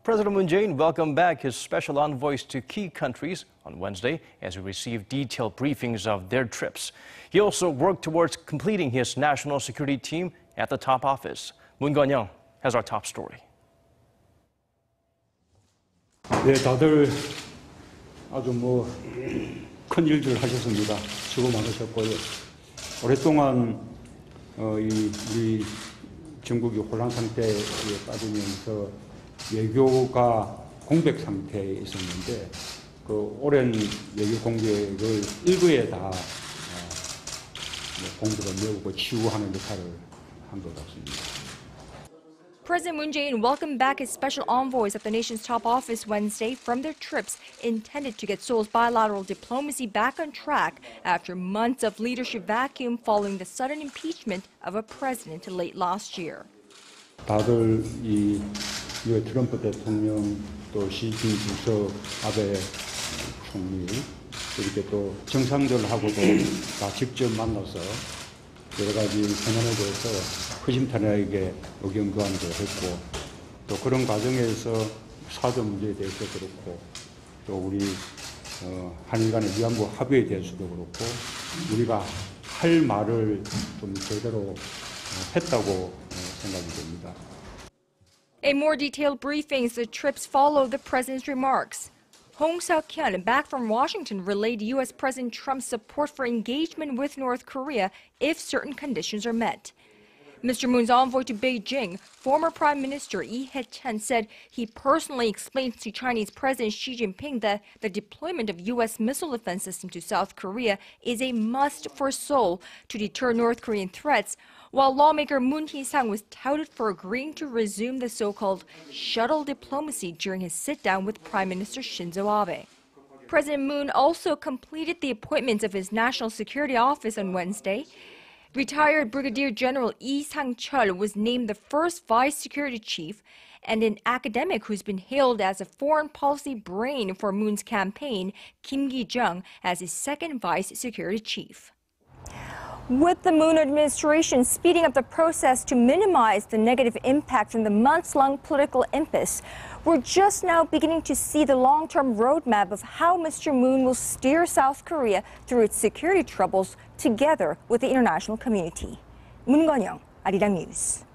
President Moon Jae-in welcomed back his special envoys to key countries on Wednesday as he received detailed briefings of their trips. He also worked towards completing his national security team at the top office. Moon Jae-in has our top story. 네, 다들 아주 큰 일들 하셨습니다. 수고 많으셨고요. 오랫동안 우리 전국이 혼란 상태에 빠지면서 외교가 공백 상태에 있었는데 그 오랜 외교 공백을 일부에 다 공백을 메우고 치유하는 역할을 한 것 같습니다. President Moon Jae-in welcomed back his special envoys at the nation's top office Wednesday from their trips intended to get Seoul's bilateral diplomacy back on track after months of leadership vacuum following the sudden impeachment of a president late last year. 다들 이 트럼프 대통령 또 시진핑 주석 아베 총리 이렇게 또 정상들하고도 다 직접 만나서 여러 가지 현안에 대해서 허심탄회하게 의견 교환도 했고 또 그런 과정에서 사드 문제에 대해서 그렇고 또 우리 한일 간의 위안부 합의에 대해서도 그렇고 우리가 할 말을 좀 제대로 했다고 생각이 됩니다. In more detailed briefings, the trips follow the president's remarks. Hong Seok-hyun, back from Washington, relayed U.S. President Trump's support for engagement with North Korea if certain conditions are met. Mr. Moon's envoy to Beijing, former Prime Minister Lee Hae-chan, said he personally explained to Chinese President Xi Jinping that the deployment of U.S. missile defense system to South Korea is a must for Seoul to deter North Korean threats, while lawmaker Moon Hee-sang was touted for agreeing to resume the so-called shuttle diplomacy during his sit-down with Prime Minister Shinzo Abe. President Moon also completed the appointments of his National Security Office on Wednesday. Retired Brigadier General Lee Sang-cheol was named the first vice security chief, and an academic who's been hailed as a foreign policy brain for Moon's campaign, Kim Ki-jung, as his second vice security chief. With the Moon administration speeding up the process to minimize the negative impact from the months-long political impasse, we're just now beginning to see the long-term roadmap of how Mr. Moon will steer South Korea through its security troubles together with the international community. Moon Connyoung, Arirang News.